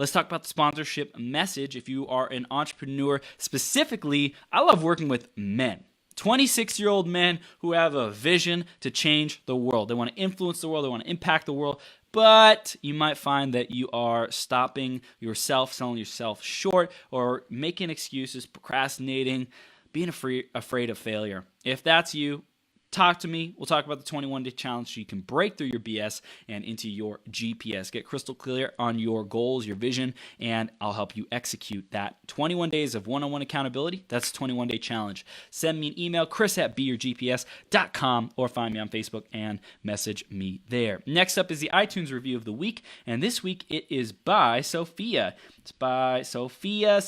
let's talk about the sponsorship message. If you are an entrepreneur, specifically, I love working with men. 26-year-old men who have a vision to change the world. They want to influence the world. They want to impact the world. But you might find that you are stopping yourself, selling yourself short, or making excuses, procrastinating, being afraid of failure. If that's you, talk to me. We'll talk about the 21-day challenge so you can break through your BS and into your GPS. Get crystal clear on your goals, your vision, and I'll help you execute that. 21 days of one-on-one accountability. That's the 21-day challenge. Send me an email, chris@beyourgps.com, or find me on Facebook and message me there. Next up is the iTunes review of the week, and this week it is by Sophia. It's by Sophia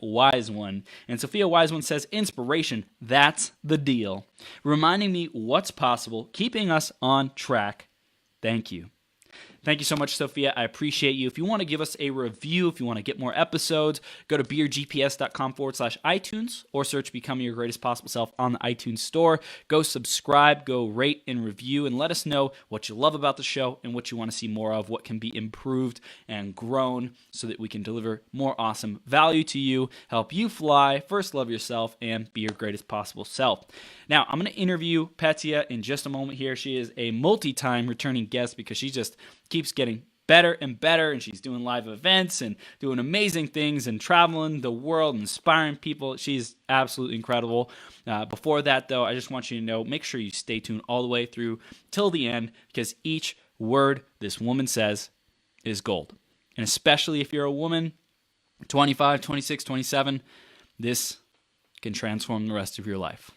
Wise One. And Sophia Wise One says, inspiration, that's the deal. Reminding me what's possible, keeping us on track. Thank you. Thank you so much, Sophia. I appreciate you. If you want to give us a review, if you want to get more episodes, go to beyourgps.com/iTunes or search Becoming Your Greatest Possible Self on the iTunes store. Go subscribe, go rate and review, and let us know what you love about the show and what you want to see more of, what can be improved and grown so that we can deliver more awesome value to you, help you fly, first love yourself, and be your greatest possible self. Now, I'm going to interview Petia in just a moment here. She is a multi-time returning guest because she just keeps getting better and better, and she's doing live events and doing amazing things and traveling the world, inspiring people. She's absolutely incredible. Before that, though, I just want you to know, make sure you stay tuned all the way through till the end, because each word this woman says is gold. And especially if you're a woman, 25, 26, 27, this can transform the rest of your life.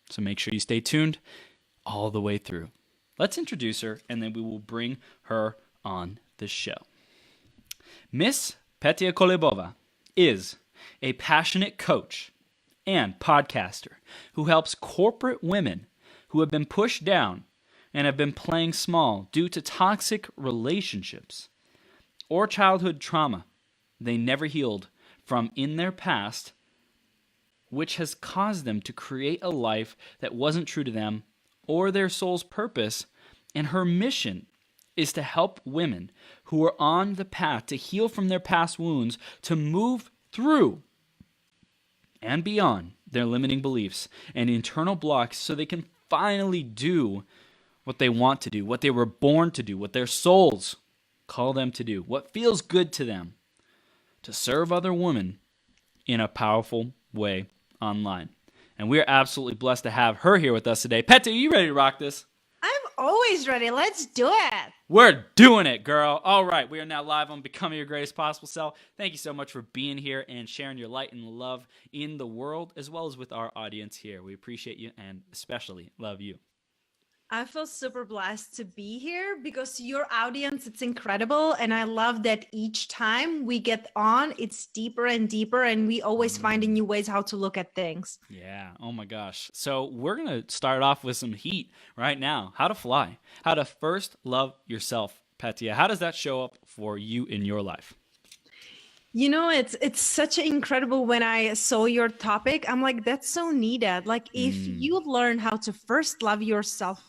So make sure you stay tuned all the way through. Let's introduce her, and then we will bring her on the show. Miss Petia Kolibova is a passionate coach and podcaster who helps corporate women who have been pushed down and have been playing small due to toxic relationships or childhood trauma they never healed from in their past, which has caused them to create a life that wasn't true to them or their soul's purpose. And her mission is to help women who are on the path to heal from their past wounds to move through and beyond their limiting beliefs and internal blocks so they can finally do what they want to do, what they were born to do, what their souls call them to do, what feels good to them, to serve other women in a powerful way online. And we are absolutely blessed to have her here with us today. Petia, are you ready to rock this? I'm always ready. Let's do it. We're doing it, girl. All right, we are now live on Becoming Your Greatest Possible Self. Thank you so much for being here and sharing your light and love in the world, as well as with our audience here. We appreciate you and especially love you. I feel super blessed to be here because your audience, it's incredible. And I love that each time we get on, it's deeper and deeper, and we always find new ways how to look at things. Yeah. Oh my gosh. So we're going to start off with some heat right now. How to fly. How to first love yourself, Petia. How does that show up for you in your life? You know, it's such incredible. When I saw your topic, I'm like, that's so needed. Like, if you learn how to first love yourself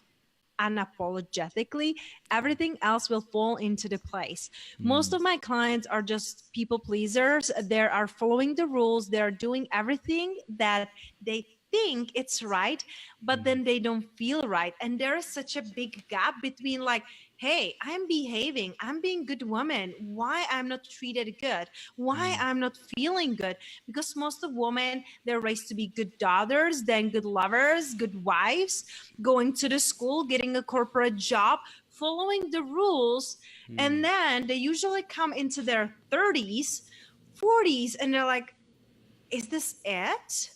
unapologetically, everything else will fall into the place. Most of my clients are just people pleasers. They are following the rules. They're doing everything that they think it's right, but then they don't feel right. And there is such a big gap between like, hey, I'm behaving, I'm being good woman. Why I'm not treated good? Why I'm not feeling good? Because most of women, they're raised to be good daughters, then good lovers, good wives, going to the school, getting a corporate job, following the rules. And then they usually come into their 30s, 40s, and they're like, is this it?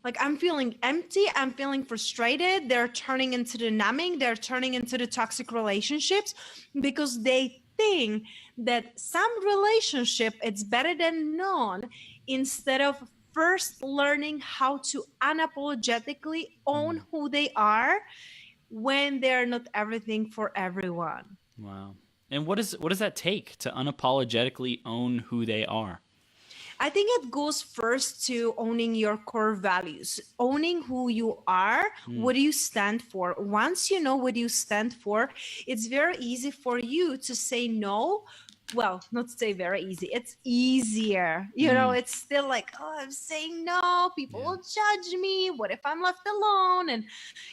Like, I'm feeling empty. I'm feeling frustrated. They're turning into the numbing. They're turning into the toxic relationships because they think that some relationship it's better than none, instead of first learning how to unapologetically own who they are when they're not everything for everyone. Wow. And what does that take to unapologetically own who they are? I think it goes first to owning your core values, owning who you are, what do you stand for. Once you know what you stand for, it's very easy for you to say no well, not to say very easy, it's easier. You know, it's still like, oh, I'm saying no, people will judge me. What if I'm left alone? And,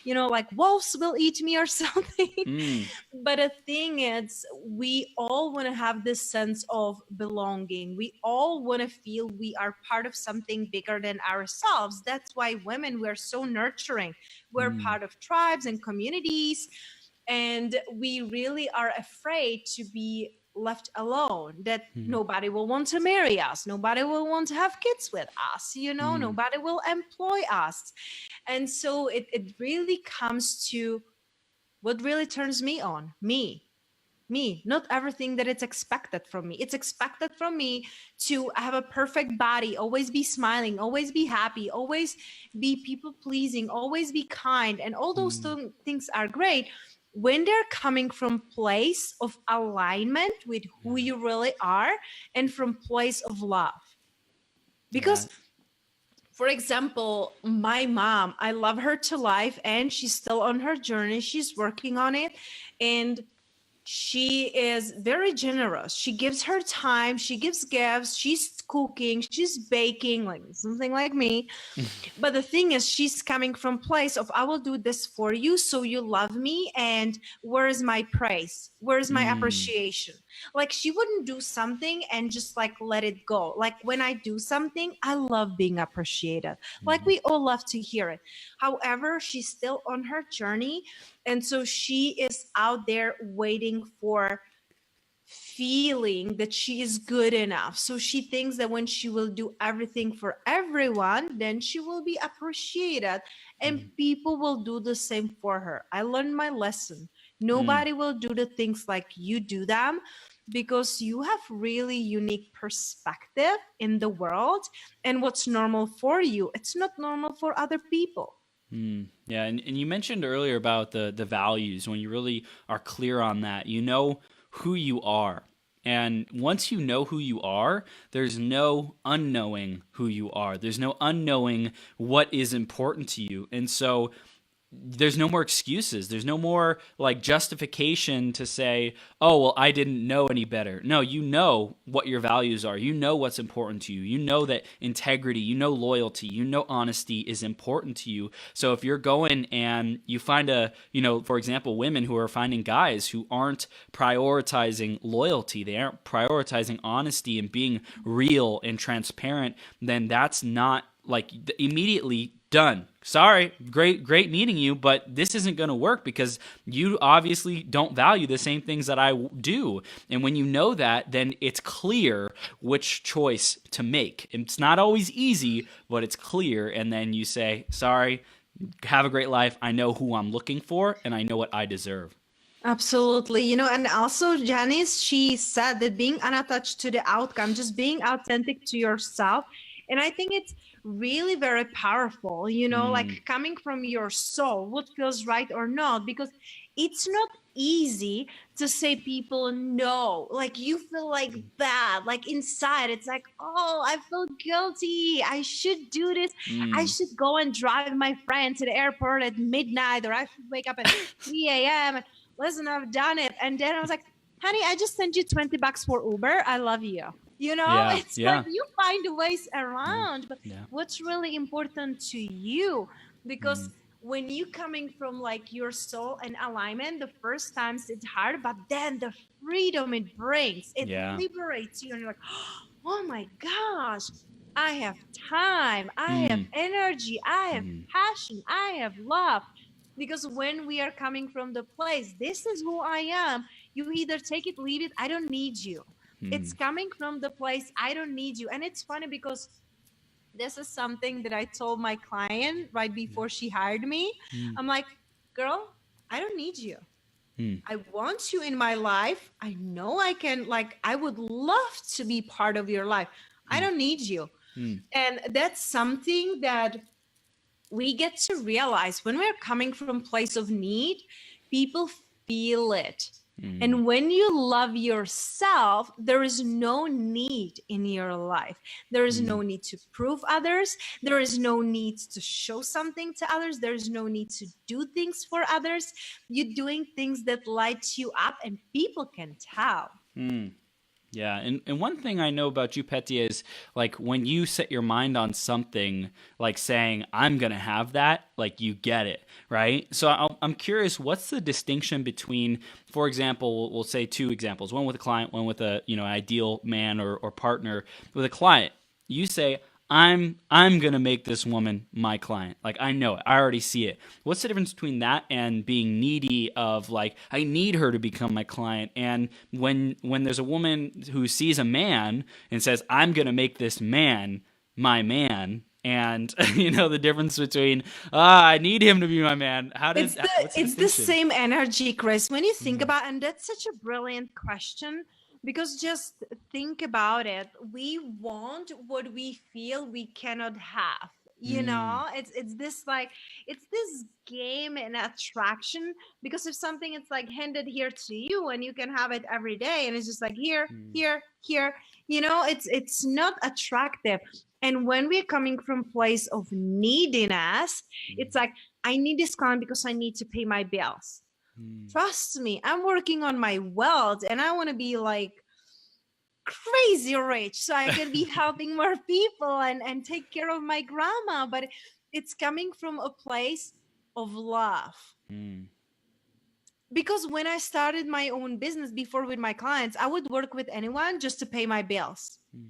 you know, like wolves will eat me or something. But the thing is, we all want to have this sense of belonging. We all want to feel we are part of something bigger than ourselves. That's why women, we're so nurturing. We're part of tribes and communities. And we really are afraid to be left alone, that nobody will want to marry us, nobody will want to have kids with us, you know, nobody will employ us. And so it really comes to what really turns me on, me, not everything that it's expected from me. It's expected from me to have a perfect body, always be smiling, always be happy, always be people pleasing, always be kind, and all those things are great when they're coming from place of alignment with who you really are and from place of love. Because for example, my mom, I love her to life, and she's still on her journey, she's working on it, and she is very generous. She gives her time, she gives gifts, she's cooking, she's baking, like something like me. But the thing is, she's coming from place of, I will do this for you so you love me, and where is my praise, where is my appreciation? Like, she wouldn't do something and just like let it go. Like, when I do something, I love being appreciated. Like, we all love to hear it. However, she's still on her journey, and so she is out there waiting for feeling that she is good enough. So she thinks that when she will do everything for everyone, then she will be appreciated, and people will do the same for her. I learned my lesson. Nobody will do the things like you do them, because you have really unique perspective in the world, and what's normal for you, it's not normal for other people. Yeah, and you mentioned earlier about the values. When you really are clear on that, you know who you are. And once you know who you are, there's no unknowing who you are. There's no unknowing what is important to you. And so there's no more excuses. There's no more like justification to say, oh, well, I didn't know any better. No, you know what your values are. You know what's important to you. You know that integrity, you know loyalty, you know honesty is important to you. So if you're going and you find for example, women who are finding guys who aren't prioritizing loyalty, they aren't prioritizing honesty and being real and transparent, then that's not like immediately done. Sorry, great meeting you, but this isn't going to work because you obviously don't value the same things that I do. And when you know that, then it's clear which choice to make. It's not always easy, but it's clear. And then you say, sorry, have a great life. I know who I'm looking for, and I know what I deserve. Absolutely. You know, and also Janice, she said that being unattached to the outcome, just being authentic to yourself. And I think it's really very powerful, you know, like coming from your soul, what feels right or not, because it's not easy to say people no, like you feel like bad, like inside it's like, oh, I feel guilty, I should do this, I should go and drive my friend to the airport at midnight, or I should wake up at 3 a.m. and listen, I've done it. And then I was like, honey, I just sent you $20 for Uber, I love you. You know, it's like you find ways around, but what's really important to you? Because when you coming from like your soul and alignment, the first times it's hard, but then the freedom it brings, it liberates you, and you're like, oh my gosh, I have time, I have energy, I have passion, I have love. Because when we are coming from the place, this is who I am, you either take it, leave it, I don't need you. It's coming from the place, I don't need you. And it's funny because this is something that I told my client right before she hired me. I'm like, girl, I don't need you. I want you in my life. I know I can, like, I would love to be part of your life. I don't need you. And that's something that we get to realize when we're coming from a place of need, people feel it. And when you love yourself, there is no need in your life. There is no need to prove others. There is no need to show something to others. There is no need to do things for others. You're doing things that light you up, and people can tell. Yeah, and one thing I know about you, Petia, is like when you set your mind on something, like saying I'm gonna have that, like you get it, right? So I'm curious, what's the distinction between, for example, we'll say two examples, one with a client, one with a ideal man or partner. With a client, you say I'm gonna make this woman my client. Like I know it. I already see it. What's the difference between that and being needy of like I need her to become my client? And when there's a woman who sees a man and says I'm gonna make this man my man, and the difference between I need him to be my man. What's the It's the distinction? same energy, Chris. When you think Mm, about, and that's such a brilliant question, because just think about it. We want what we feel we cannot have. mm, It's this like it's this game and attraction, because if something it's like handed here to you and you can have it every day and it's just like here, mm, here, here, it's not attractive. And when we're coming from place of neediness, it's like I need this client because I need to pay my bills. mm, Trust me, I'm working on my wealth and I want to be like crazy rich so I can be helping more people and take care of my grandma. But it's coming from a place of love. mm, Because when I started my own business before with my clients, I would work with anyone just to pay my bills. mm,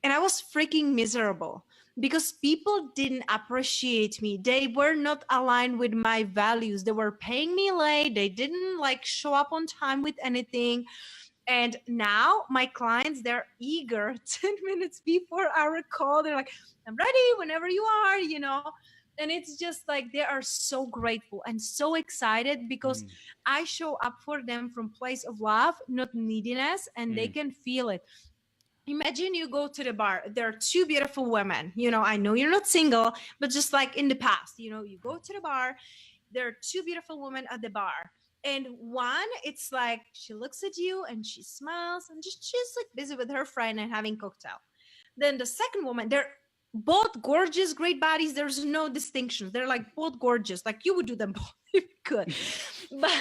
And I was freaking miserable because people didn't appreciate me. They were not aligned with my values. They were paying me late. They didn't like show up on time with anything. And now my clients, they're eager 10 minutes before our call. They're like, I'm ready whenever you are. And it's just like they are so grateful and so excited because mm, I show up for them from place of love, not neediness, and they mm, can feel it. Imagine you go to the bar. There are two beautiful women. I know you're not single, but just like in the past, you go to the bar. There are two beautiful women at the bar. And one, it's like she looks at you and she smiles and just she's like busy with her friend and having cocktail. Then the second woman, they're both gorgeous, great bodies. There's no distinctions. They're like both gorgeous. Like you would do them both if you could. But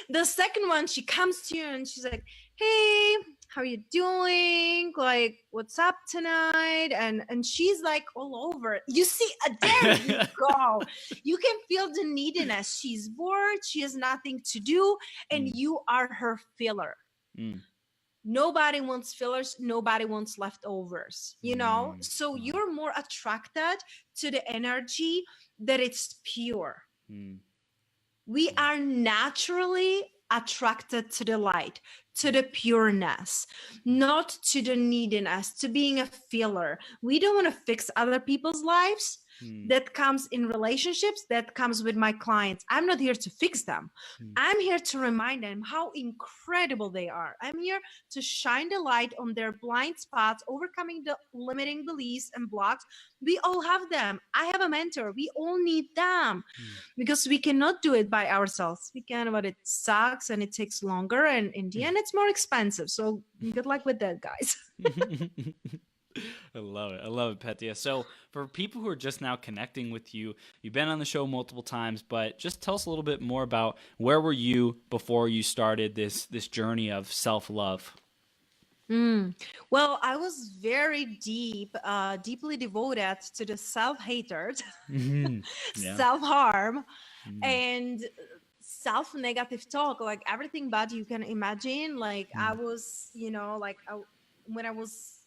the second one, she comes to you and she's like, hey, how you doing? Like, what's up tonight? And she's like all over. You see, there you go. You can feel the neediness. She's bored. She has nothing to do. And mm, you are her filler. mm, Nobody wants fillers. Nobody wants leftovers. mm. So Wow. you're more attracted to the energy that it's pure. Mm, We are naturally attracted to the light, to the pureness, not to the neediness, to being a filler. We don't want to fix other people's lives. mm, That comes in relationships, that comes with my clients. I'm not here to fix them. mm, I'm here to remind them how incredible they are. I'm here to shine the light on their blind spots, overcoming the limiting beliefs and blocks. We all have them. I have a mentor. We all need them mm. because we cannot do it by ourselves. We can, but it sucks and it takes longer. And in the end, it's more expensive. So good luck with that, guys. I love it. I love it, Petia. So, for people who are just now connecting with you, you've been on the show multiple times, but just tell us a little bit more about where were you before you started this journey of self-love? Well, I was very deeply devoted to the self-hatred, Mhm. Yeah. self-harm, Mm, and self-negative talk, like everything bad you can imagine. Like I mm, was, when I was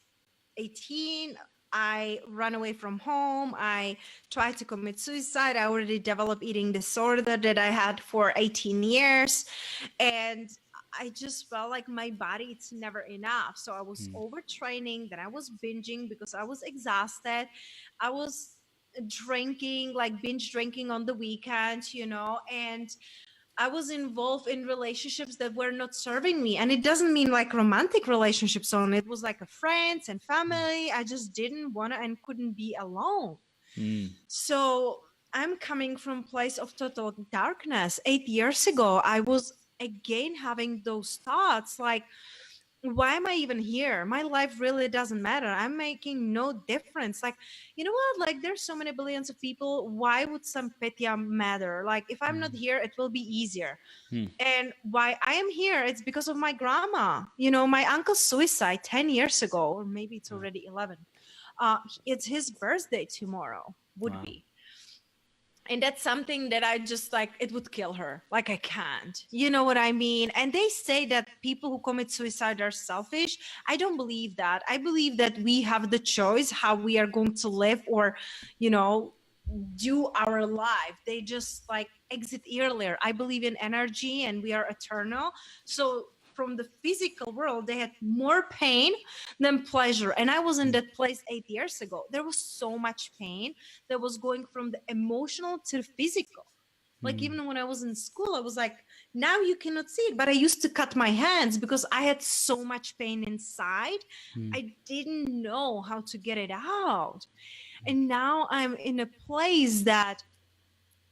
18, I ran away from home. I tried to commit suicide. I already developed eating disorder that I had for 18 years. And I just felt like my body, it's never enough. So I was mm, overtraining, then I was binging because I was exhausted. I was drinking, like binge drinking on the weekends, and I was involved in relationships that were not serving me. And it doesn't mean like romantic relationships only. It was like a friends and mm, family. I just didn't want to and couldn't be alone. mm, So I'm coming from a place of total darkness. 8 years ago, I was again having those thoughts like, why am I even here? My life really doesn't matter. I'm making no difference. Like, you know what? Like, there's so many billions of people. Why would some Petia matter? Like, if I'm not here, it will be easier. And why I am here, it's because of my grandma. You know, my uncle's suicide 10 years ago, or maybe it's already 11. It's his birthday tomorrow, would be. And that's something that I just like, it would kill her. Like, I can't, you know what I mean? And they say that people who commit suicide are selfish. I don't believe that. I believe that we have the choice how we are going to live, or, you know, do our life. They just like exit earlier. I believe in energy and we are eternal. So from the physical world, they had more pain than pleasure. And I was in that place 8 years ago. There was so much pain that was going from the emotional to the physical. Like, even when I was in school, I was like, now you cannot see it, but I used to cut my hands because I had so much pain inside. I didn't know how to get it out. And now I'm in a place that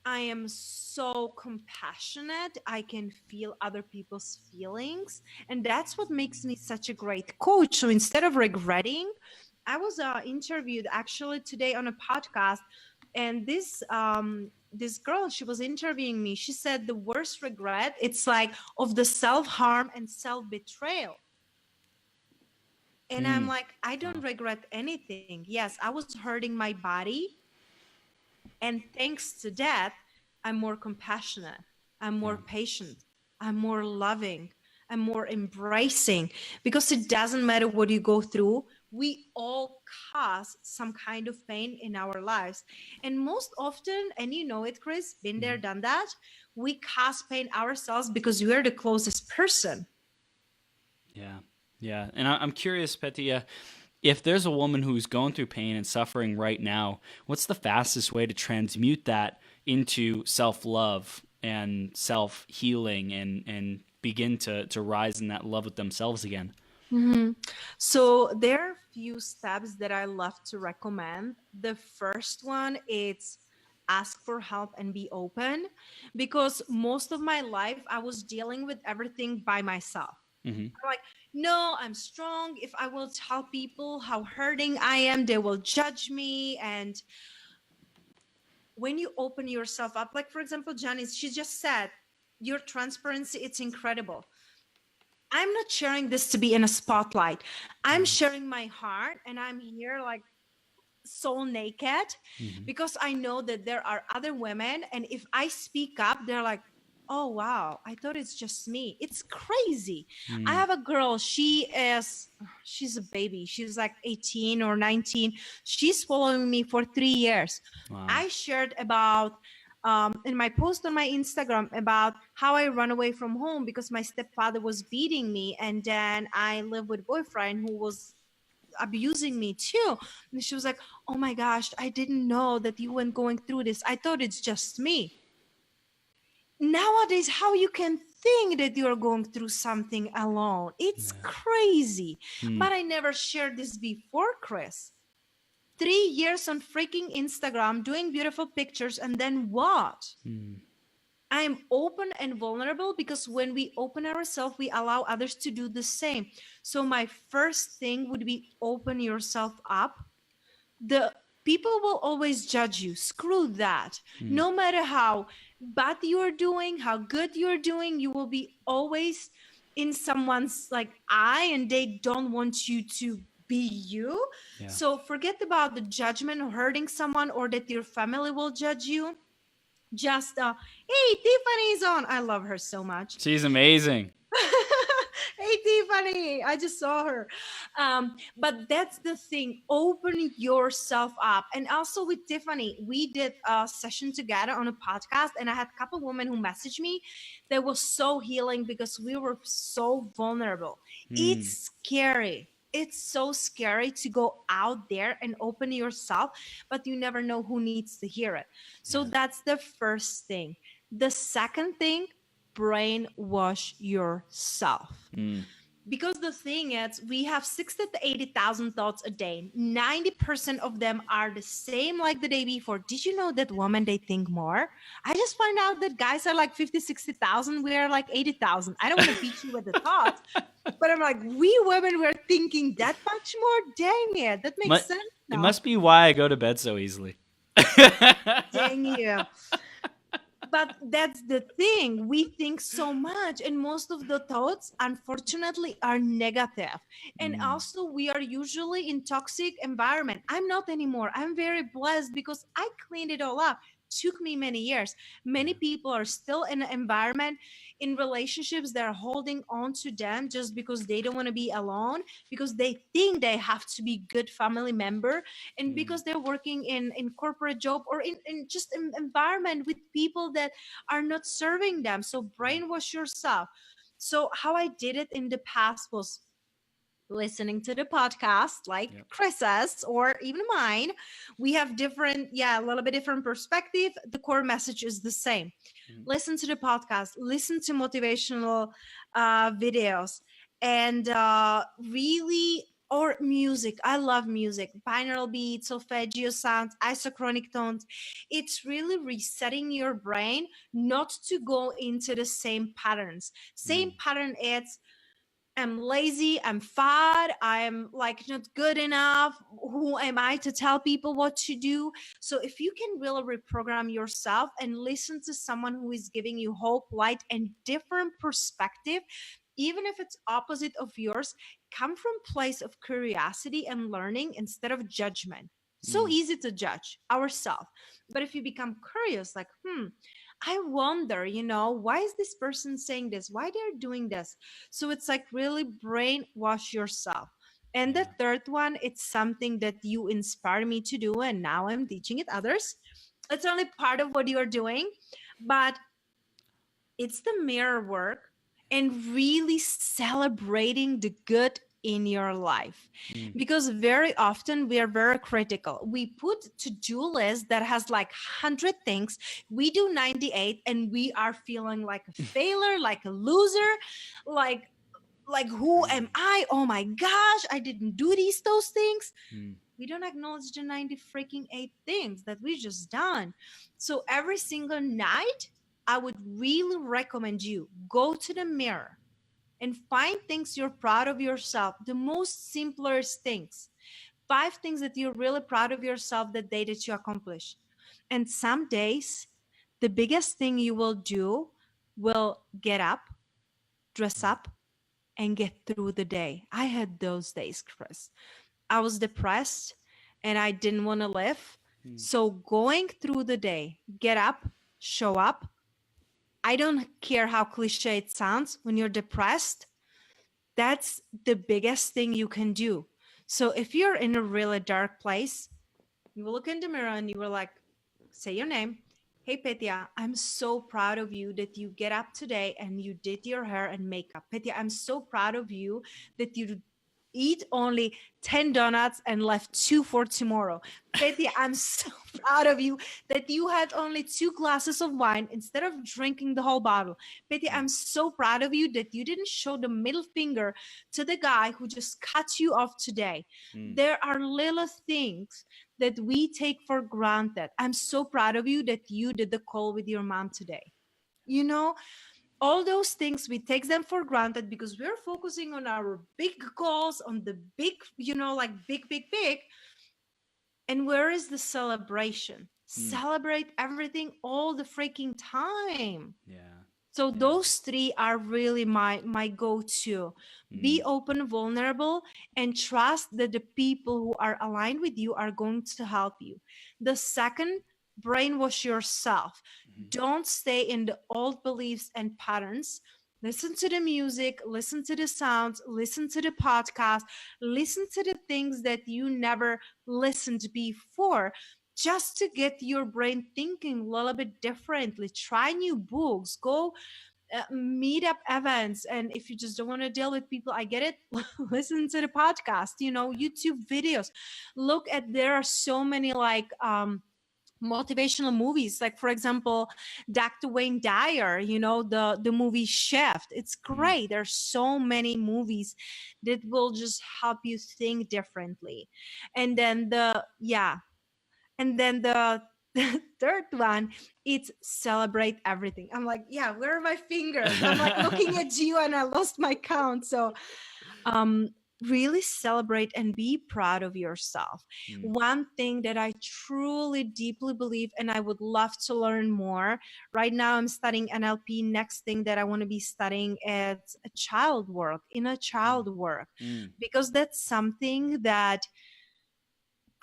I am so compassionate. I can feel other people's feelings. And that's what makes me such a great coach. So instead of regretting, I was interviewed actually today on a podcast. And this girl, she was interviewing me. She said the worst regret, it's like of the self-harm and self-betrayal. And I'm like, I don't regret anything. Yes, I was hurting my body. And thanks to that, I'm more compassionate. I'm more patient. I'm more loving. I'm more embracing, because it doesn't matter what you go through. We all cause some kind of pain in our lives. And most often, and you know it, Chris, been there, done that, we cause pain ourselves because we're the closest person. Yeah. Yeah. And I'm curious, Petia, if there's a woman who's going through pain and suffering right now, what's the fastest way to transmute that into self-love and self-healing and begin to rise in that love with themselves again? So there are a few steps that I love to recommend. The first one is ask for help and be open, because most of my life I was dealing with everything by myself. I'm like, no, I'm strong. If I will tell people how hurting I am, they will judge me. And when you open yourself up, like for example, Janice, she just said, your transparency, it's incredible. I'm not sharing this to be in a spotlight. I'm sharing my heart, and I'm here like soul naked, because I know that there are other women, and if I speak up, they're like, oh wow, I thought it's just me. It's crazy. I have a girl, she's a baby, she's like 18 or 19. She's following me for 3 years. Wow. I shared about in my post on my Instagram about how I run away from home because my stepfather was beating me, and then I lived with a boyfriend who was abusing me too. And she was like, oh my gosh, I didn't know that you were going through this. I thought it's just me. Nowadays, how you can think that you're going through something alone? It's crazy. But I never shared this before, Chris. 3 years on freaking Instagram doing beautiful pictures, and then what? I'm open and vulnerable, because when we open ourselves, we allow others to do the same. So my first thing would be open yourself up. The people will always judge you. Screw that. No matter how bad you're doing, how good you're doing, you will be always in someone's like eye, and they don't want you to be you. Yeah. So forget about the judgment or hurting someone, or that your family will judge you. Just hey, Tiffany's on. I love her so much. She's amazing. Hey, Tiffany, I just saw her. But that's the thing. Open yourself up. And also with Tiffany, we did a session together on a podcast, and I had a couple women who messaged me that was so healing, because we were so vulnerable. It's scary. It's so scary to go out there and open yourself, but you never know who needs to hear it. So that's the first thing. The second thing, brainwash yourself. Because the thing is, we have 60 to 80,000 thoughts a day. 90% of them are the same like the day before. Did you know that women, they think more? I just find out that guys are like 50, 60,000. We are like 80,000. I don't want to beat you with the thoughts, but I'm like, we women were thinking that much more. Dang it. That makes sense It now. must be why I go to bed so easily. Dang you. But that's the thing. We think so much, and most of the thoughts, unfortunately, are negative. And also, we are usually in toxic environment. I'm not anymore. I'm very blessed because I cleaned it all up. Took me many years. Many people are still in an environment, in relationships that are holding on to them just because they don't want to be alone, because they think they have to be good family member, and because they're working in corporate job, or in just an environment with people that are not serving them. So brainwash yourself. So how I did it in the past was listening to the podcast like Chris's or even mine. We have different, a little bit different perspective. The core message is the same. Listen to the podcast, listen to motivational videos, and really, or music. I love music, binaural beats, solfeggio sounds, isochronic tones. It's really resetting your brain not to go into the same patterns. Same pattern. It's I'm lazy, I'm fat, I'm like not good enough. Who am I to tell people what to do? So if you can really reprogram yourself and listen to someone who is giving you hope, light, and different perspective, even if it's opposite of yours, come from place of curiosity and learning instead of judgment. So easy to judge ourselves. But if you become curious, like, I wonder, why is this person saying this? Why they're doing this? So it's like really brainwash yourself. And the third one, it's something that you inspire me to do, and now I'm teaching it others. It's only part of what you're doing, but it's the mirror work and really celebrating the good in your life, because very often we are very critical. We put to-do list that has like 100 things, we do 98, and we are feeling like a failure, like a loser, like who am I? Oh my gosh, I didn't do those things. We don't acknowledge the 90 freaking 8 things that we just done. So every single night, I would really recommend you go to the mirror and find things you're proud of yourself, the most simplest things. 5 things that you're really proud of yourself the day that you accomplish. And some days, the biggest thing you will do will get up, dress up, and get through the day. I had those days, Chris. I was depressed and I didn't want to live. So going through the day, get up, show up. I don't care how cliche it sounds. When you're depressed, that's the biggest thing you can do. So if you're in a really dark place, you will look in the mirror and you will like, say your name. Hey, Petia, I'm so proud of you that you get up today and you did your hair and makeup. Petia, I'm so proud of you that you eat only 10 donuts and left 2 for tomorrow. Petia, I'm so proud of you that you had only 2 glasses of wine instead of drinking the whole bottle. Petia, I'm so proud of you that you didn't show the middle finger to the guy who just cut you off today. There are little things that we take for granted. I'm so proud of you that you did the call with your mom today. You know, all those things, we take them for granted because we're focusing on our big goals, on the big, like big, big, big. And where is the celebration? Celebrate everything all the freaking time. So those 3 are really my go-to. Be open, vulnerable, and trust that the people who are aligned with you are going to help you. The second, brainwash yourself. Don't stay in the old beliefs and patterns. Listen to the music, listen to the sounds, listen to the podcast, listen to the things that you never listened before, just to get your brain thinking a little bit differently. Try new books, go meet up events. And if you just don't want to deal with people, I get it. Listen to the podcast, YouTube videos. Look at, there are so many like motivational movies, like for example Dr. Wayne Dyer, the movie Shift. It's great. There's so many movies that will just help you think differently. And then the third one, it's celebrate everything. I'm like, yeah, where are my fingers? I'm like looking at you and I lost my count. So really celebrate and be proud of yourself. One thing that I truly deeply believe, and I would love to learn more. Right now I'm studying NLP. Next thing that I want to be studying is child work, inner child work, because that's something that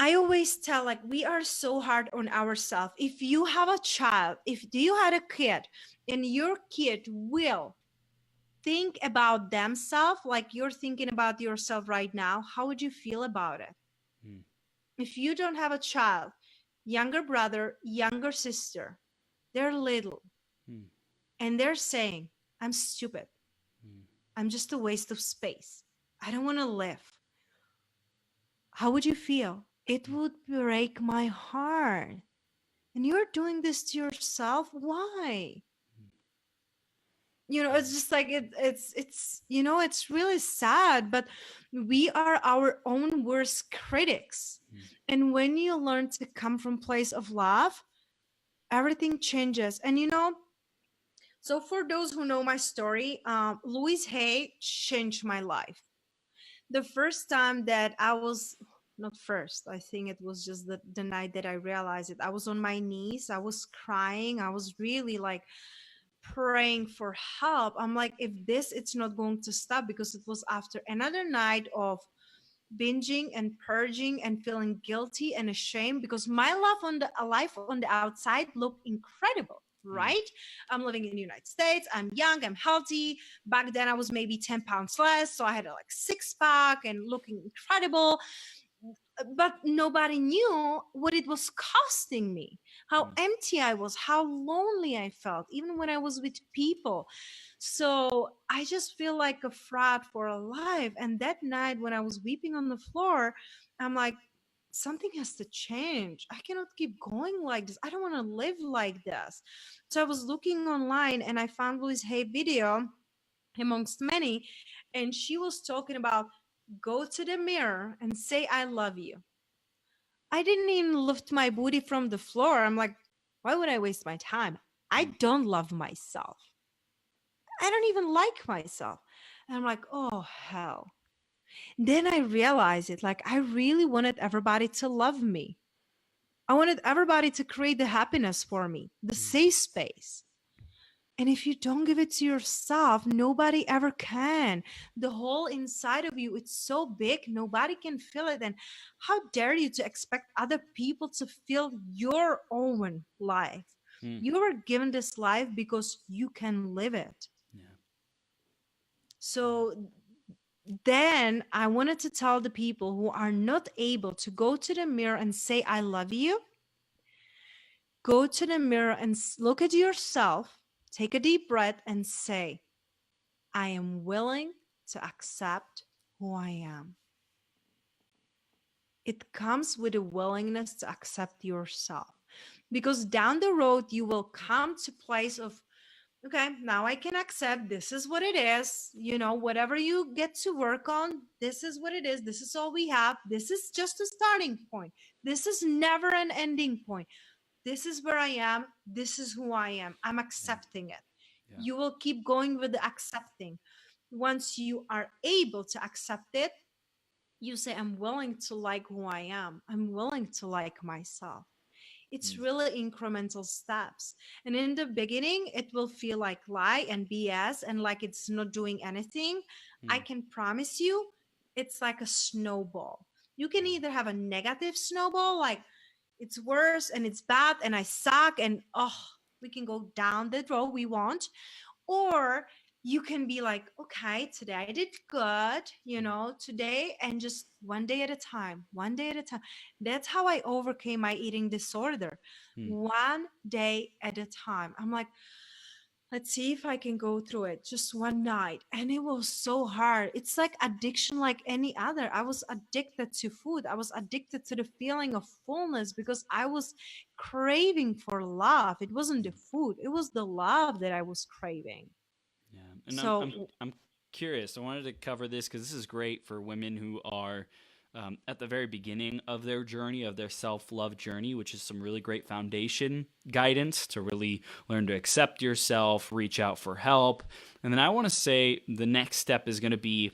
I always tell, like, we are so hard on ourselves. If you have a child, if you had a kid and your kid will think about themselves like you're thinking about yourself right now, how would you feel about it? If you don't have a child, younger brother, younger sister, they're little and they're saying, I'm stupid. I'm just a waste of space. I don't want to live. How would you feel? It would break my heart. And you're doing this to yourself. Why? It's just like it's it's really sad, but we are our own worst critics. And when you learn to come from place of love, everything changes. And so for those who know my story, Louise Hay changed my life. The first time that I was, not first, I think it was just the night that I realized it, I was on my knees, I was crying, I was really like praying for help. I'm like, if this, it's not going to stop, because it was after another night of binging and purging and feeling guilty and ashamed, because my life on the outside looked incredible, right? I'm living in the United States, I'm young, I'm healthy. Back then I was maybe 10 pounds less, so I had a like six-pack and looking incredible. But nobody knew what it was costing me, how empty I was, how lonely I felt, even when I was with people. So I just feel like a fraud for a life. And that night when I was weeping on the floor, I'm like, something has to change. I cannot keep going like this. I don't want to live like this. So I was looking online and I found Louise Hay video amongst many, and she was talking about go to the mirror and say I love you. I didn't even lift my booty from the floor. I'm like, why would I waste my time? I don't love myself. I don't even like myself. And I'm like, oh hell. Then I realized it, like I really wanted everybody to love me. I wanted everybody to create the happiness for me, the safe space. And if you don't give it to yourself, nobody ever can. The hole inside of you, it's so big, nobody can fill it. And how dare you to expect other people to fill your own life? You were given this life because you can live it. So then I wanted to tell the people who are not able to go to the mirror and say, I love you. Go to the mirror and look at yourself. Take a deep breath and say, I am willing to accept who I am. It comes with a willingness to accept yourself, because down the road you will come to place of, okay, now I can accept this is what it is. Whatever you get to work on, this is what it is. This is all we have. This is just a starting point. This is never an ending point. This is where I am. This is who I am. I'm accepting it. You will keep going with the accepting. Once you are able to accept it, you say, I'm willing to like who I am. I'm willing to like myself. It's really incremental steps. And in the beginning, it will feel like lie and BS and like it's not doing anything. I can promise you, it's like a snowball. You can either have a negative snowball, like it's worse and it's bad and I suck and we can go down the road we want. Or you can be like, okay, today I did good, today, and just one day at a time, one day at a time. That's how I overcame my eating disorder. One day at a time. I'm like, let's see if I can go through it just one night. And it was so hard. It's like addiction, like any other. I was addicted to food. I was addicted to the feeling of fullness because I was craving for love. It wasn't the food, it was the love that I was craving. Yeah, and So I'm curious. I wanted to cover this because this is great for women who are at the very beginning of their journey, of their self love journey, which is some really great foundation guidance to really learn to accept yourself, reach out for help, and then I want to say the next step is going to be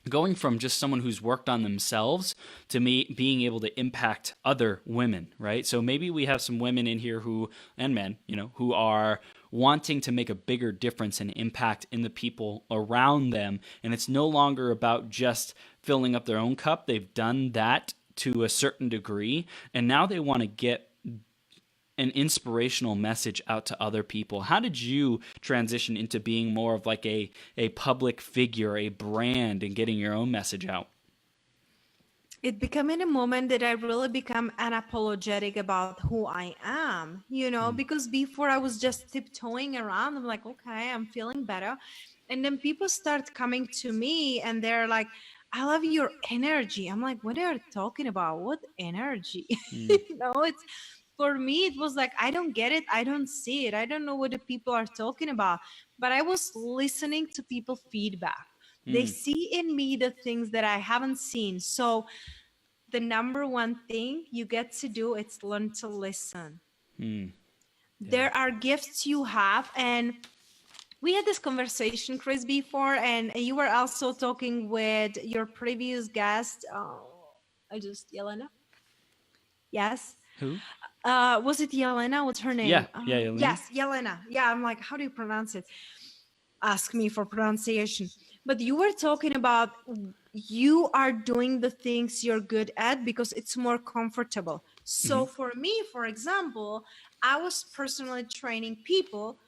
going from just someone who's worked on themselves to me being able to impact other women, right? So maybe we have some women in here who, and men, who are wanting to make a bigger difference and impact in the people around them. And it's no longer about just filling up their own cup. They've done that to a certain degree. And now they want to get an inspirational message out to other people. How did you transition into being more of like a public figure, a brand, and getting your own message out? it became in a moment that I really become unapologetic about who I am, because before I was just tiptoeing around. I'm like, okay, I'm feeling better. And then people start coming to me and they're like, I love your energy. I'm like, what are you talking about? What energy? Mm, It's for me, it was like, I don't get it. I don't see it. I don't know what the people are talking about. But I was listening to people feedback. They mm, see in me the things that I haven't seen. So the number one thing you get to do is learn to listen. mm, yeah. There are gifts you have, and we had this conversation, Chris, before, and you were also talking with your previous guest. I just Yelena. Yes. Who? Was it Yelena? What's her Yeah, name? yeah, Elena. Yes, Yelena. Yeah, I'm like, how do you pronounce it? Ask me for pronunciation. But you were talking about you are doing the things you're good at because it's more comfortable. Hmm. So for me, for example, I was personally training people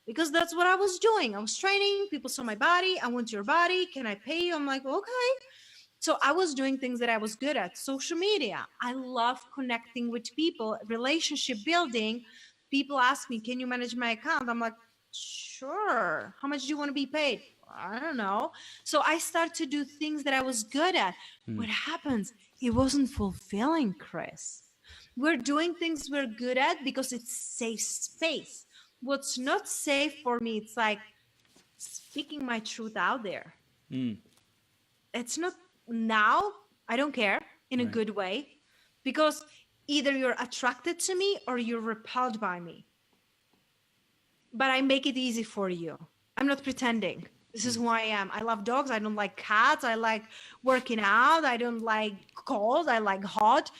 because that's what I was doing. I was training people, saw my body. I want your body. Can I pay you? I'm like, okay. So I was doing things that I was good at. Social media. I love connecting with people, relationship building. People ask me, can you manage my account? I'm like, sure. How much do you want to be paid? I don't know. So I start to do things that I was good at. Mm, What happens? It wasn't fulfilling, Chris. We're doing things we're good at because it's safe space. What's not safe for me, it's like speaking my truth out there. mm, It's not now. I don't care in a right. good way because either you're attracted to me or you're repelled by me. But I make it easy for you. I'm not pretending. This is Mm, who I am. I love dogs. I don't like cats. I like working out. I don't like cold. I like hot.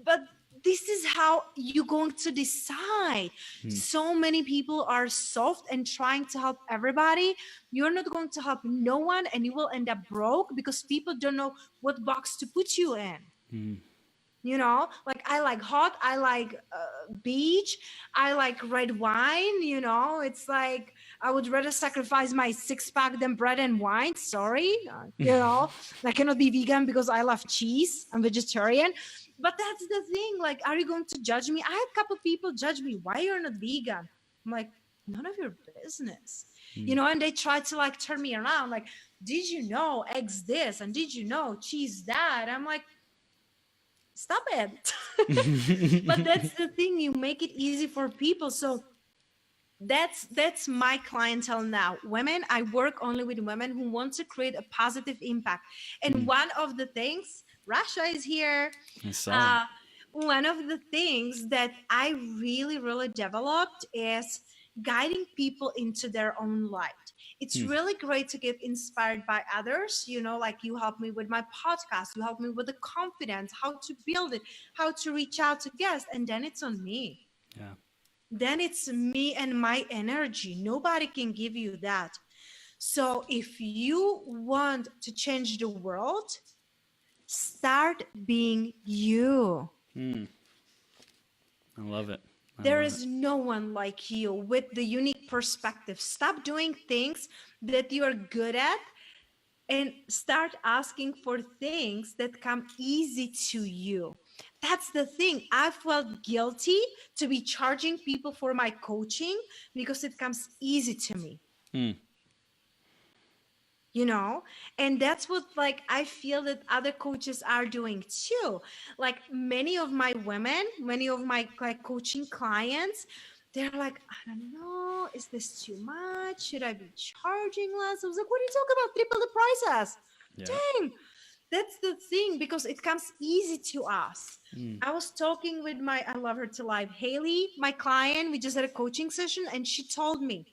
But this is how you're going to decide. mm, So many people are soft and trying to help everybody. You're not going to help no one, and you will end up broke because people don't know what box to put you in. mm, Like I like hot, I like beach, I like red wine. It's like I would rather sacrifice my six-pack than bread and wine. Sorry, I cannot be vegan because I love cheese. I'm vegetarian. But that's the thing. Like, are you going to judge me? I had a couple people judge me. Why you're not vegan? I'm like, none of your business. mm. And they try to like turn me around. Like, did you know eggs this? And did you know cheese that? I'm like, stop it. But that's the thing, you make it easy for people. So that's my clientele now. Women, I work only with women who want to create a positive impact. And Mm, one of the things, Rasha is here. I saw it. uh, One of the things that I really, really developed is guiding people into their own light. It's Mm, really great to get inspired by others. Like you helped me with my podcast, you helped me with the confidence, how to build it, how to reach out to guests, and then it's on me. yeah. Then it's me and my energy. Nobody can give you that. So if you want to change the world, start being you. Mm, I love it. I There love it. is no one like you with the unique perspective. Stop doing things that you are good at and start asking for things that come easy to you. That's the thing. I felt guilty to be charging people for my coaching because it comes easy to me. Mm. You know, and that's what like I feel that other coaches are doing too. Like many of my women, many of my like coaching clients, they're like, I don't know, is this too much? Should I be charging less? I was like, what are you talking about? Triple the prices. Yeah. Dang. That's the thing, because it comes easy to us. Mm. I was talking with I love her to life, Haley, my client. We just had a coaching session, and she told me,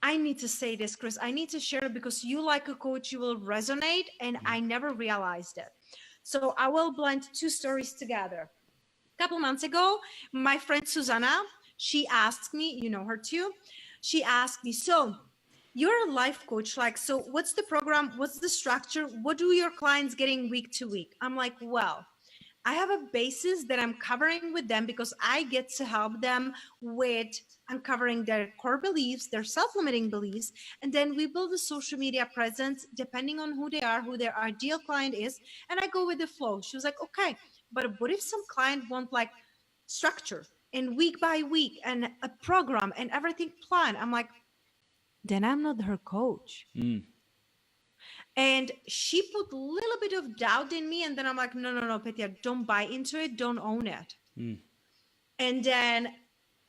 I need to say this, Chris. I need to share it because you, like a coach, you will resonate. And I never realized it. So I will blend two stories together. A couple months ago, my friend Susanna, she asked me, you know her too. She asked me, so you're a life coach. Like, so what's the program? What's the structure? What do your clients getting week to week? I'm like, well, I have a basis that I'm covering with them because I get to help them with uncovering their core beliefs, their self-limiting beliefs, and then we build a social media presence depending on who they are, who their ideal client is, and I go with the flow. She was like, okay, but what if some client want like structure and week by week and a program and everything planned? I'm like, then I'm not her coach. Mm. And she put a little bit of doubt in me. And then I'm like, no, Petia, don't buy into it. Don't own it. Mm. And then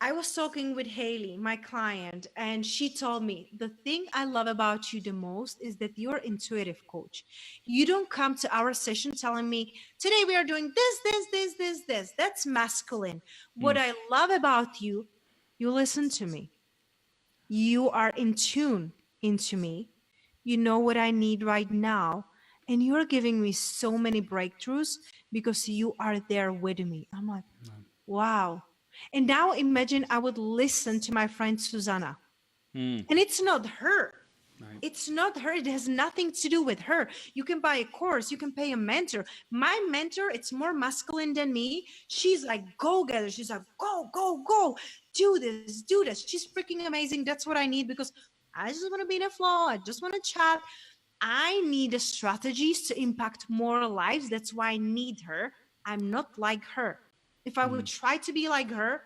I was talking with Haley, my client, and she told me, the thing I love about you the most is that you're an intuitive coach. You don't come to our session telling me, today we are doing this. That's masculine. What I love about you, you listen to me. You are in tune into me. You know what I need right now. And you're giving me so many breakthroughs because you are there with me. I'm like, wow. And now imagine I would listen to my friend Susanna. Mm. And it's not her. Right. It's not her. It has nothing to do with her. You can buy a course. You can pay a mentor. My mentor, it's more masculine than me. She's like, go getter. She's like, go. Do this. She's freaking amazing. That's what I need because I just want to be in a flow. I just want to chat. I need strategies to impact more lives. That's why I need her. I'm not like her. If I would try to be like her,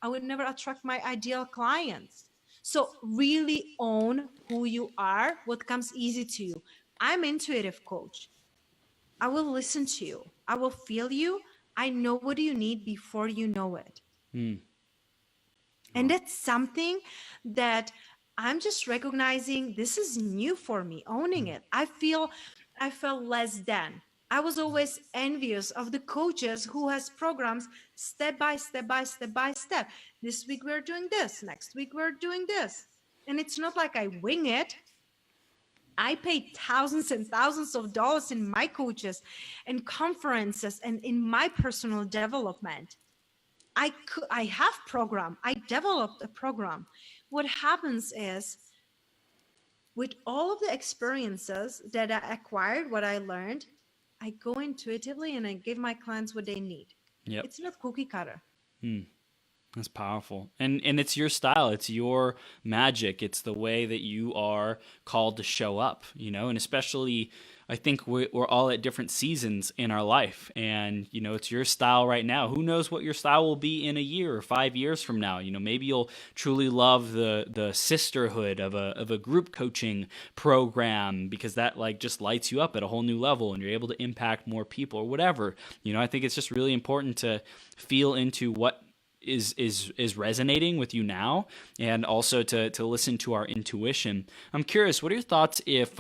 I would never attract my ideal clients. So really own who you are, what comes easy to you. I'm intuitive coach. I will listen to you. I will feel you. I know what you need before you know it. Mm. And that's something that I'm just recognizing this is new for me, owning it. I felt less than. I was always envious of the coaches who has programs step by step. This week we're doing this. Next week we're doing this. And it's not like I wing it. I paid thousands and thousands of dollars in my coaches and conferences and in my personal development. I have program. I developed a program. What happens is with all of the experiences that I acquired, what I learned, I go intuitively and I give my clients what they need. Yep. It's not cookie cutter. Mm. That's powerful. And it's your style. It's your magic. It's the way that you are called to show up, you know, and especially I think we're all at different seasons in our life. And, you know, it's your style right now. Who knows what your style will be in a year or 5 years from now? You know, maybe you'll truly love the sisterhood of a group coaching program because that like just lights you up at a whole new level and you're able to impact more people or whatever. You know, I think it's just really important to feel into what is resonating with you now, and also to listen to our intuition. I'm curious, what are your thoughts if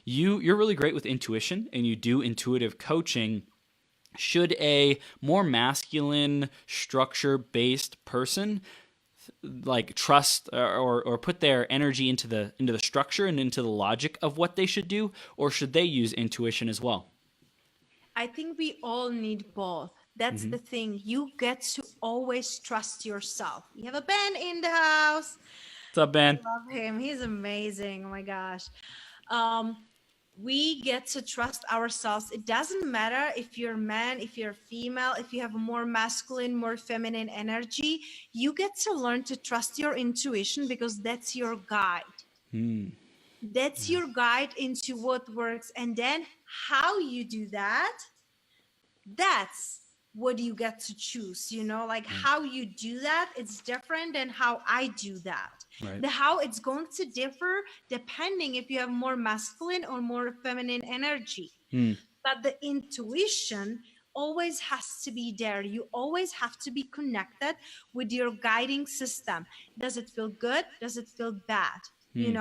you're really great with intuition and you do intuitive coaching? Should a more masculine, structure-based person like trust or put their energy into the structure and into the logic of what they should do, or should they use intuition as well? I think we all need both. That's the thing. You get to always trust yourself. We have a Ben in the house. What's up, Ben? I love him. He's amazing. Oh my gosh. We get to trust ourselves. It doesn't matter if you're man, if you're female, if you have more masculine, more feminine energy. You get to learn to trust your intuition because that's your guide. That's your guide into what works. And then how you do that, that's what do you get to choose, like how you do that, it's different than how I do that. Right. The how it's going to differ depending if you have more masculine or more feminine energy. Mm. But the intuition always has to be there. You always have to be connected with your guiding system. Does it feel good? Does it feel bad? Mm.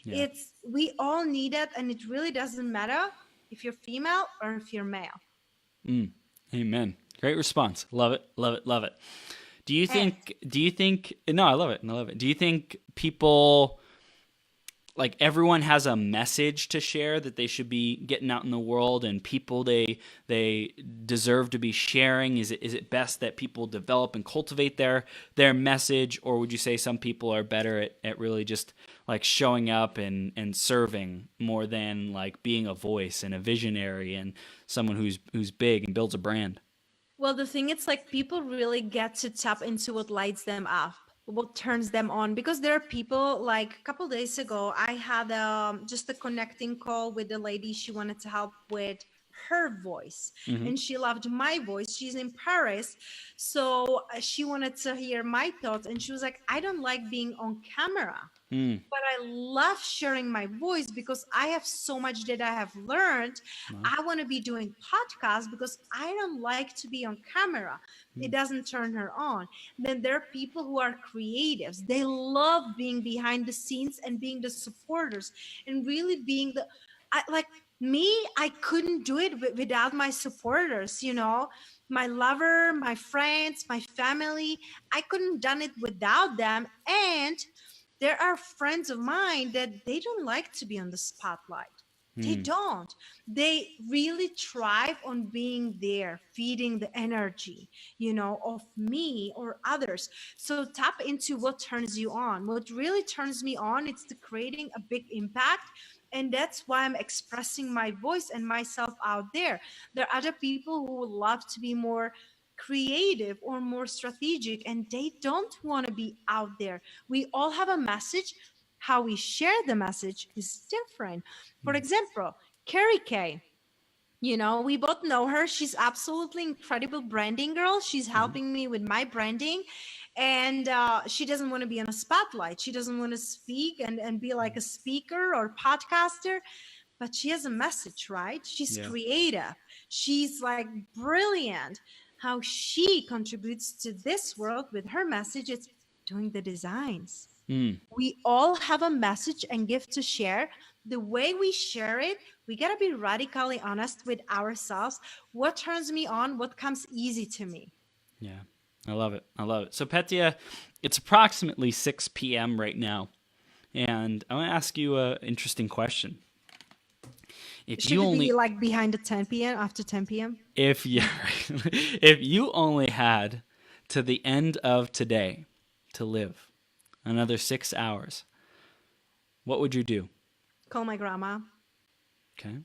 Yeah. It's, we all need it, and it really doesn't matter if you're female or if you're male. Mm. Amen. Great response. Love it. Love it. Love it. Do you think, no, I love it. I love it. Do you think people, like everyone has a message to share that they should be getting out in the world, and people they deserve to be sharing? Is it best that people develop and cultivate their message, or would you say some people are better at really just like showing up and serving more than like being a voice and a visionary and someone who's big and builds a brand? Well, the thing is, like, people really get to tap into what lights them up, what turns them on. Because there are people, like a couple days ago, I had just a connecting call with a lady. She wanted to help with her voice, Mm-hmm. and she loved my voice. She's in Paris, so she wanted to hear my thoughts. And she was like, I don't like being on camera, Mm. but I love sharing my voice because I have so much that I have learned. Wow. I want to be doing podcasts because I don't like to be on camera. It doesn't turn her on. Then there are people who are creatives. They love being behind the scenes and being the supporters and really being like me, I couldn't do it without my supporters, my lover, my friends, my family. I couldn't done it without them. And there are friends of mine that they don't like to be on the spotlight. They Mm. don't. They really thrive on being there, feeding the energy, of me or others. So tap into what turns you on. What really turns me on, it's the creating a big impact. And that's why I'm expressing my voice and myself out there. There are other people who would love to be more creative or more strategic, and they don't want to be out there. We all have a message. How we share the message is different. For example, Carrie Kay, we both know her. She's absolutely incredible branding girl. She's Mm-hmm. helping me with my branding. And she doesn't want to be on a spotlight. She doesn't want to speak and be like a speaker or podcaster, but she has a message, right? She's Yeah. creative. She's like brilliant. How she contributes to this world with her message, it's doing the designs. Mm. We all have a message and gift to share. The way we share it, we got to be radically honest with ourselves. What turns me on? What comes easy to me? Yeah. I love it. I love it. So Petia, it's approximately 6 p.m. right now, and I want to ask you an interesting question. If Should you it only be like behind the 10 p.m., after 10 p.m.? if you if you only had to the end of today to live another 6 hours, what would you do? Call my grandma. Okay.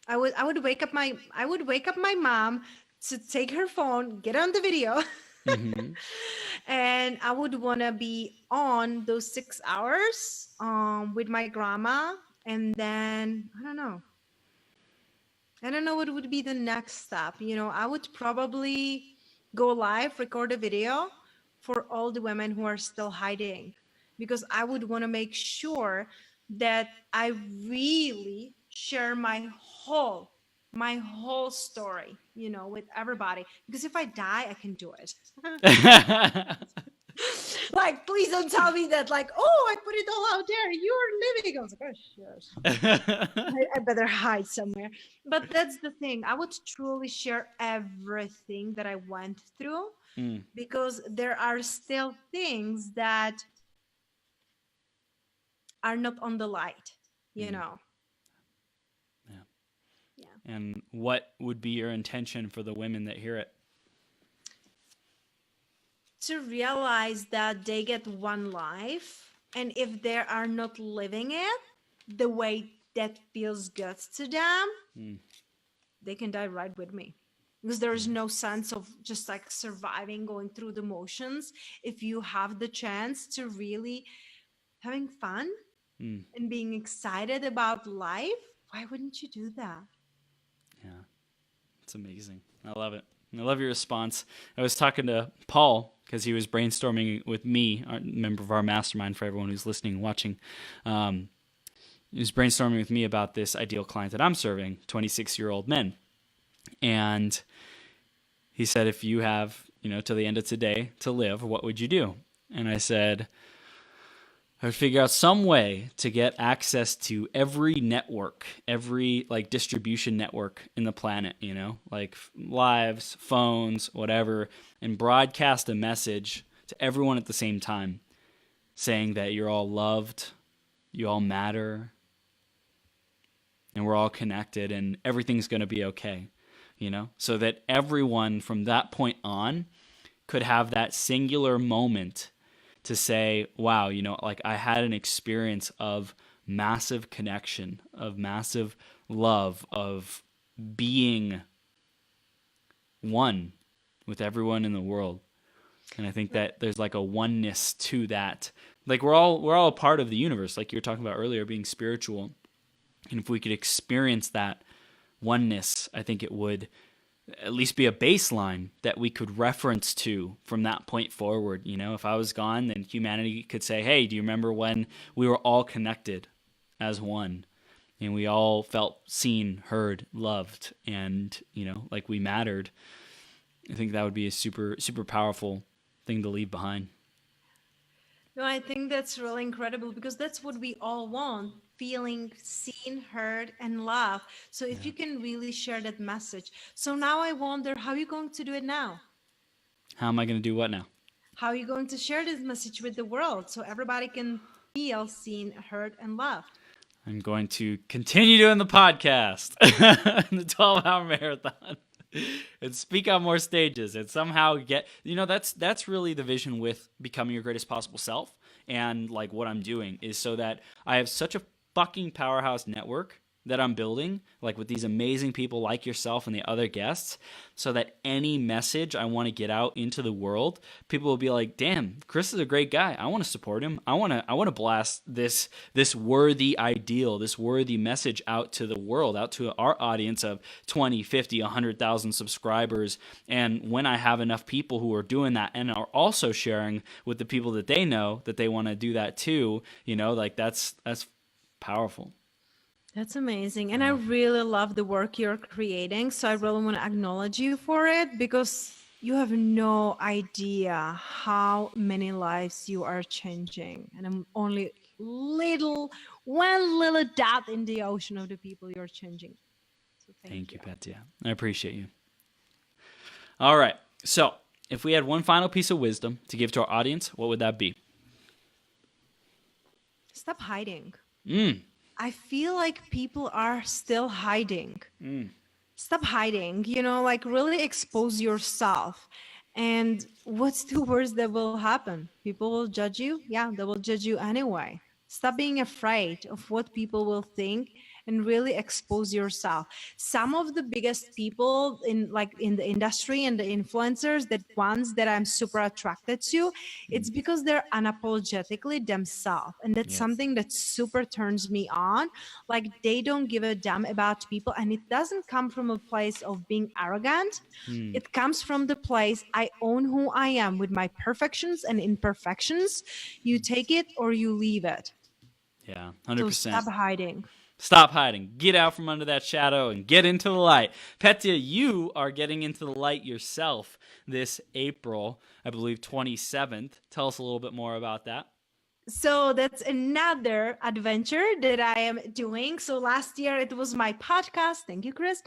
I would wake up my mom to take her phone, get on the video, Mm-hmm. and I would want to be on those 6 hours with my grandma. And then I don't know what would be the next step. I would probably go live, record a video for all the women who are still hiding, because I would want to make sure that I really share my whole story, with everybody. Because if I die, I can do it. Like, please don't tell me that, like, oh, I put it all out there. You're living. I was like, oh, shit. I better hide somewhere. But that's the thing. I would truly share everything that I went through, Mm. because there are still things that are not on the light, you Mm. know. Yeah. Yeah. And what would be your intention for the women that hear it? To realize that they get one life, and if they are not living it the way that feels good to them, Mm. they can die right with me. Because there is no sense of just like surviving, going through the motions. If you have the chance to really having fun Mm. and being excited about life, why wouldn't you do that? Yeah. It's amazing. I love it. I love your response. I was talking to Paul because he was brainstorming with me, a member of our mastermind, for everyone who's listening and watching. He was brainstorming with me about this ideal client that I'm serving, 26-year-old men. And he said, if you have, till the end of today to live, what would you do? And I said, I would figure out some way to get access to every network, every distribution network in the planet, like lives, phones, whatever, and broadcast a message to everyone at the same time saying that you're all loved, you all matter, and we're all connected and everything's going to be okay, so that everyone from that point on could have that singular moment to say, wow, I had an experience of massive connection, of massive love, of being one with everyone in the world. And I think that there's a oneness to that. We're all a part of the universe, like you were talking about earlier, being spiritual. And if we could experience that oneness, I think it would at least be a baseline that we could reference to from that point forward. If I was gone, then humanity could say, hey, do you remember when we were all connected as one and we all felt seen, heard, loved, and, we mattered? I think that would be a super, super powerful thing to leave behind. No, I think that's really incredible because that's what we all want. Feeling seen, heard, and loved. So if you can really share that message. So now I wonder, how are you going to do it now? How am I going to do what now? How are you going to share this message with the world so everybody can feel seen, heard, and loved? I'm going to continue doing the podcast, the 12-hour marathon, and speak on more stages and somehow get, that's really the vision with becoming your greatest possible self. And what I'm doing is so that I have such a fucking powerhouse network that I'm building, with these amazing people like yourself and the other guests, so that any message I want to get out into the world, people will be like, damn, Chris is a great guy. I want to support him. I want to blast this worthy ideal, this worthy message out to the world, out to our audience of 20, 50, 100,000 subscribers. And when I have enough people who are doing that and are also sharing with the people that they know that they want to do that too, that's powerful. That's amazing. And I really love the work you're creating. So I really want to acknowledge you for it because you have no idea how many lives you are changing. And I'm only one little dot in the ocean of the people you're changing. So thank you, Petia. I appreciate you. All right. So if we had one final piece of wisdom to give to our audience, what would that be? Stop hiding. I feel like people are still hiding. Stop hiding, really expose yourself. And what's the worst that will happen? People will judge you. Yeah, they will judge you anyway. Stop being afraid of what people will think and really expose yourself. Some of the biggest people in the industry and the influencers, that ones that I'm super attracted to, it's because they're unapologetically themselves. And that's something that super turns me on. They don't give a damn about people. And it doesn't come from a place of being arrogant. It comes from the place, I own who I am with my perfections and imperfections. You take it or you leave it. Yeah, 100%. So stop hiding. Stop hiding. Get out from under that shadow and get into the light. Petia, you are getting into the light yourself this April, I believe 27th. Tell us a little bit more about that. So that's another adventure that I am doing. So last year it was my podcast. Thank you, Chris.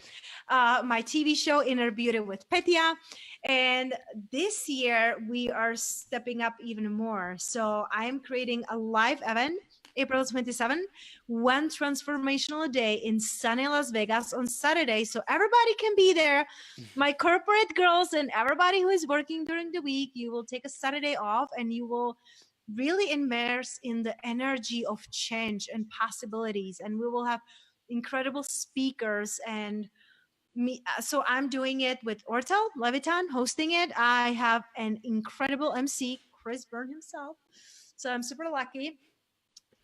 My TV show, Inner Beauty with Petia. And this year we are stepping up even more. So I'm creating a live event, April 27, one transformational day in sunny Las Vegas on Saturday. So everybody can be there. My corporate girls and everybody who is working during the week, you will take a Saturday off and you will really immerse in the energy of change and possibilities. And we will have incredible speakers and me. So I'm doing it with Ortel Levitan hosting it. I have an incredible MC, Chris Byrne himself. So I'm super lucky.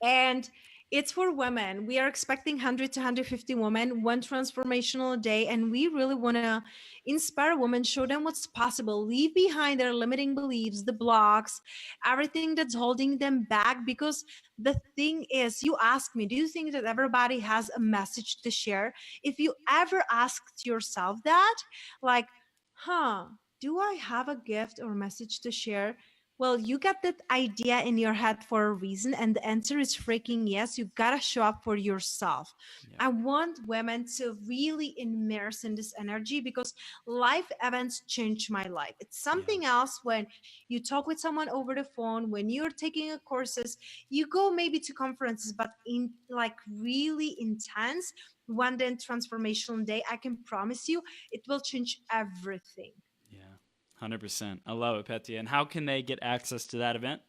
And It's for women. We are expecting 100 to 150 women, one transformational a day. And we really want to inspire women, show them what's possible, leave behind their limiting beliefs, the blocks, everything that's holding them back. Because the thing is, you ask me, do you think that everybody has a message to share? If you ever asked yourself that, like, do I have a gift or message to share? Well, you got that idea in your head for a reason, and the answer is freaking yes. You gotta show up for yourself. Yeah. I want women to really immerse in this energy because life events change my life. It's something else when you talk with someone over the phone, when you're taking a courses, you go maybe to conferences, but in like really intense one day transformational day, I can promise you it will change everything. Yeah. 100%. I love it, Petia. And how can they get access to that event?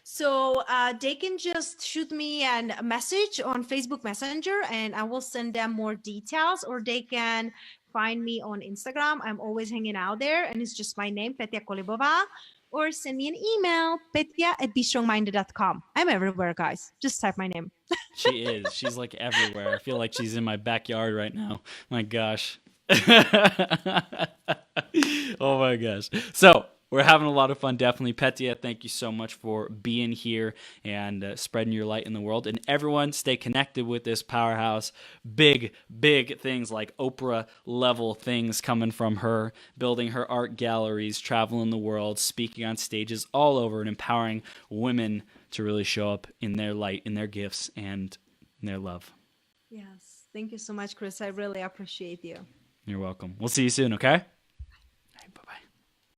So they can just shoot me a message on Facebook Messenger and I will send them more details, or they can find me on Instagram. I'm always hanging out there and it's just my name, Petia Kolibova, or send me an email, petia@bestrongminded.com. I'm everywhere, guys. Just type my name. She is. She's like everywhere. I feel like she's in my backyard right now. My gosh. Oh my gosh. So we're having a lot of fun, definitely. Petia, thank you so much for being here and spreading your light in the world. And everyone, stay connected with this powerhouse. Big, big things like Oprah level things coming from her, building her art galleries, traveling the world, speaking on stages all over, and empowering women to really show up in their light, in their gifts, and in their love. Yes. Thank you so much, Chris. I really appreciate you. You're welcome. We'll see you soon, okay?